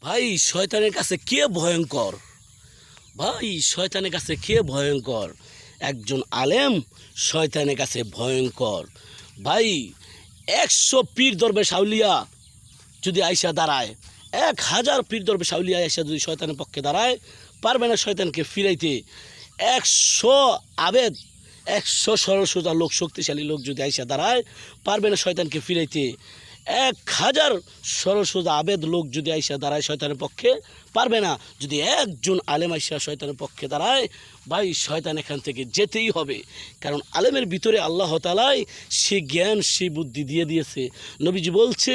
ভাই শয়তানের কাছে কে ভয়ঙ্কর? ভাই শয়তানের কাছে কে ভয়ঙ্কর? একজন আলেম শয়তানের কাছে ভয়ঙ্কর। ভাই 100 পীর দরবেশ আউলিয়া যদি আইসা দাঁড়ায়, 1000 পীর দরবেশ আউলিয়া আইসা যদি শয়তানের পক্ষে দাঁড়ায়, পারবে না শয়তানকে ফিরাইতে। 100 আবেদ, 100 সরল সোজা লোক, শক্তিশালী লোক যদি আইসা দাঁড়ায়, পারবে না শয়তানকে ফিরাইতে। 1000 সরল সোজা আবেদ লোক যদি আইসা দাঁড়ায় শয়তানের পক্ষে, পারবে না। যদি একজন আলেম আইসা শয়তানের পক্ষে দাঁড়ায়, ভাই শয়তান এখান থেকে যেতেই হবে। কারণ আলেমের ভিতরে আল্লাহ তাআলাই সে জ্ঞান, সে বুদ্ধি দিয়ে দিয়েছে। নবীজি বলছে,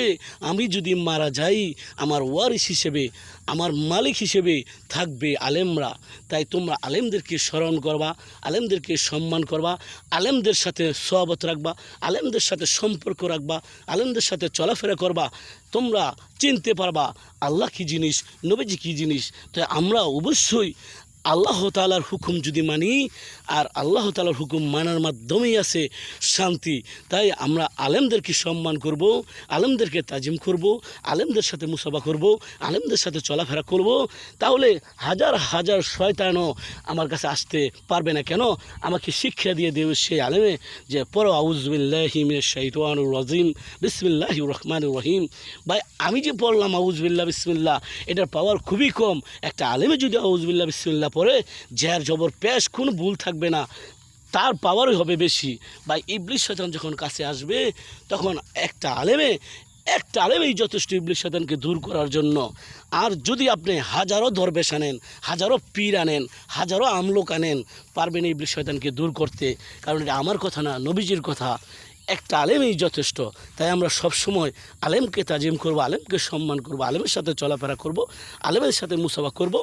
আমি যদি মারা যাই, আমার ওয়ারিস হিসেবে, আমার মালিক হিসেবে থাকবে আলেমরা। তাই তোমরা আলেমদেরকে স্মরণ করবা, আলেমদেরকে সম্মান করবা, আলেমদের সাথে সোহবত রাখবা, আলেমদের সাথে সম্পর্ক রাখবা, আলেমদের সাথে চলাফেরা করবা। তোমরা চিনতে পারবা আল্লাহ কী জিনিস, নবীজি কী জিনিস। তাই আমরা অবশ্যই আল্লাহ তাআলার হুকুম যদি মানি, আর আল্লাহ তাআলার হুকুম মানার মাধ্যমেই আছে শান্তি। তাই আমরা আলেমদেরকে সম্মান করব, আলেমদেরকে তাজিম করব, আলেমদের সাথে মুসাফা করব, আলেমদের সাথে চলাফেরা করব। তাহলে হাজার হাজার শয়তানও আমার কাছে আসতে পারবে না। কেন? আমাকে শিক্ষা দিয়ে দেবে সেই আলেমে যে পড়ো আউযু বিল্লাহি মিনাশ শাইতানির রাজিম বিসমিল্লাহির রহমানির রহিম। ভাই আমি যে পড়লাম আউযু বিল্লাহ বিসমিল্লাহ, এটার পাওয়ার খুবই কম। একটা আলেমে যদি আউযু বিল্লাহ বিসমিল্লাহ পড়ে, জের জবর পেশ কোনো ভুল থাকবে না, তার পাওয়ারই হবে বেশি। বা ইবলিস শয়তান যখন কাছে আসবে, তখন একটা আলেমেই যথেষ্ট ইবলিস শয়তানকে দূর করার জন্য। আর যদি আপনি হাজারো দরবেশ আনেন, হাজারো পীর আনেন, হাজারো আমলোক আনেন, পারবেন ইবলিস শয়তানকে দূর করতে। কারণ এটা আমার কথা না, নবীজির কথা। একটা আলেমই যথেষ্ট। তাই আমরা সবসময় আলেমকে তাজিম করব, আলেমকে সম্মান করব, আলেমের সাথে চলাফেরা করব, আলেমের সাথে মুসাফা করব।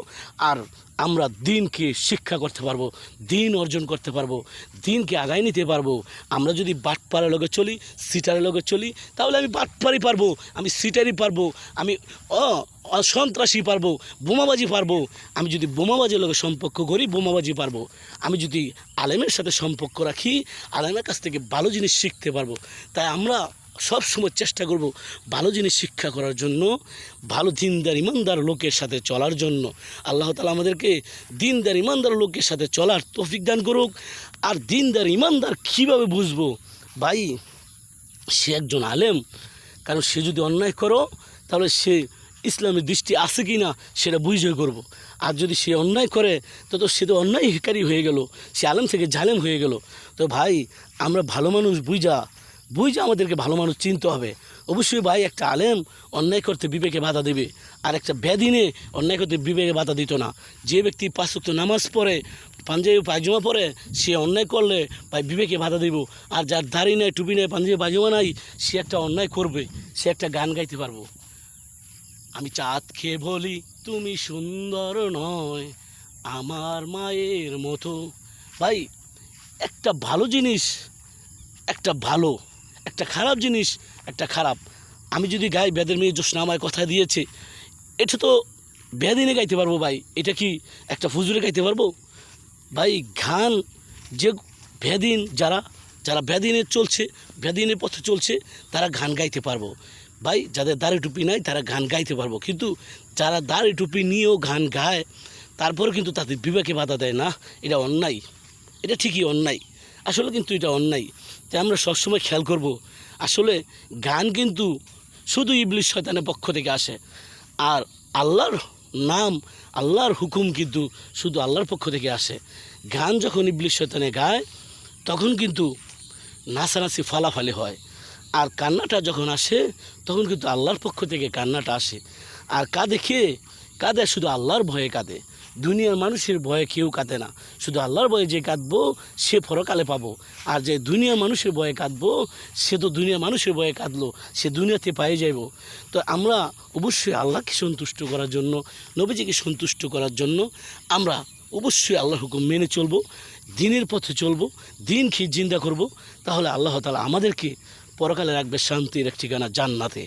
আর আমরা দিনকে শিক্ষা করতে পারবো, দিন অর্জন করতে পারবো, দিনকে আগায় নিতে পারবো। আমরা যদি বাটপাড়ার লগে চলি, সিটারের লগে চলি, তাহলে আমি বাটপাড়ি পারবো, আমি সিটারি পারবো, আমি সন্ত্রাসী পারবো, বোমাবাজি পারবো। আমি যদি বোমাবাজির লগে সম্পর্ক করি, বোমাবাজি পারবো। আমি যদি আলেমের সাথে সম্পর্ক রাখি, আলেমের কাছ থেকে ভালো জিনিস শিখতে পারবো। তাই আমরা সব সময় চেষ্টা করব ভালো জিনিস শিক্ষা করার জন্য, ভালো দিনদার ইমানদার লোকের সাথে চলার জন্য। আল্লাহ তাআলা আমাদেরকে দিনদার ইমানদার লোকের সাথে চলার তৌফিক দান করুক। আর দিনদার ইমানদার কীভাবে বুঝবো? ভাই সে একজন আলেম। কারণ সে যদি অন্যায় করো, তাহলে সে ইসলামের দৃষ্টি আছে কি না সেটা বুঝে করব। আর যদি সে অন্যায় করে, তো সে তো অন্যায়কারী হয়ে গেল, সে আলেম থেকে জালেম হয়ে গেল। তো ভাই আমরা ভালো মানুষ বুঝা আমাদেরকে ভালো মানুষ চিনতে হবে। অবশ্যই ভাই একটা আলেম অন্যায় করতে বিবেকে বাধা দেবে, আর একটা বেদিনে অন্যায় করতে বিবেকে বাধা দিত না। যে ব্যক্তি 5 ওয়াক্ত নামাজ পড়ে, পাঞ্জাবি পায়জামা পরে, সে অন্যায় করলে ভাই বিবেকে বাধা দিব। আর যার দাড়ি নেই, টুপি নেই, পাঞ্জাবি পায়জামা নাই, সে একটা অন্যায় করবে, সে একটা গান গাইতে পারবো, আমি চাঁদ খেয়ে বলি তুমি সুন্দর নয় আমার মায়ের মতো। ভাই একটা ভালো জিনিস একটা ভালো, একটা খারাপ জিনিস একটা খারাপ। আমি যদি গাই বেদের মেয়ে জোসনা আমায় কথা দিয়েছে, এটা তো বেদিনে গাইতে পারবো ভাই, এটা কি একটা ফুজুরে গাইতে পারবো? ভাই গান যে বেদিন, যারা বেদিনে চলছে, বেদিনের পথে চলছে, তারা গান গাইতে পারবো। ভাই যাদের দাড়ি টুপি নাই তারা গান গাইতে পারবো। কিন্তু যারা দাড়ি টুপি নিয়েও গান গায়, তারপরে কিন্তু তাদের বিবেকে বাধা দেয় না, এটা অন্যায়, এটা ঠিকই অন্যায়। আসলে কিন্তু এটা অন্যায়। তাই আমরা সবসময় খেয়াল করব, আসলে গান কিন্তু শুধু ইবলিস শয়তানের পক্ষ থেকে আসে। আর আল্লাহর নাম, আল্লাহর হুকুম কিন্তু শুধু আল্লাহর পক্ষ থেকে আসে। গান যখন ইবলিস শয়তানে গায়, তখন কিন্তু নাচানাচি ফালাফালি হয়। আর কান্নাটা যখন আসে, তখন কিন্তু আল্লাহর পক্ষ থেকে কান্নাটা আসে। আর কাঁদে শুধু আল্লাহর ভয়ে কাঁদে, দুনিয়ার মানুষের ভয়ে কেউ কাঁদে না। শুধু আল্লাহর ভয়ে যে কাঁদবো, সে পরকালে পাবো। আর যে দুনিয়ার মানুষের ভয়ে কাঁদবো, সে তো দুনিয়ার মানুষের ভয়ে কাঁদলো, সে দুনিয়াতে পায়ে যাইব। তো আমরা অবশ্যই আল্লাহকে সন্তুষ্ট করার জন্য, নবীজিকে সন্তুষ্ট করার জন্য আমরা অবশ্যই আল্লাহর হুকুম মেনে চলবো, দিনের পথে চলবো, দিনকে জিন্দা করব। তাহলে আল্লাহ তাআলা আমাদেরকে পরকালে রাখবে শান্তির এক ঠিকানা, জান্নাতে।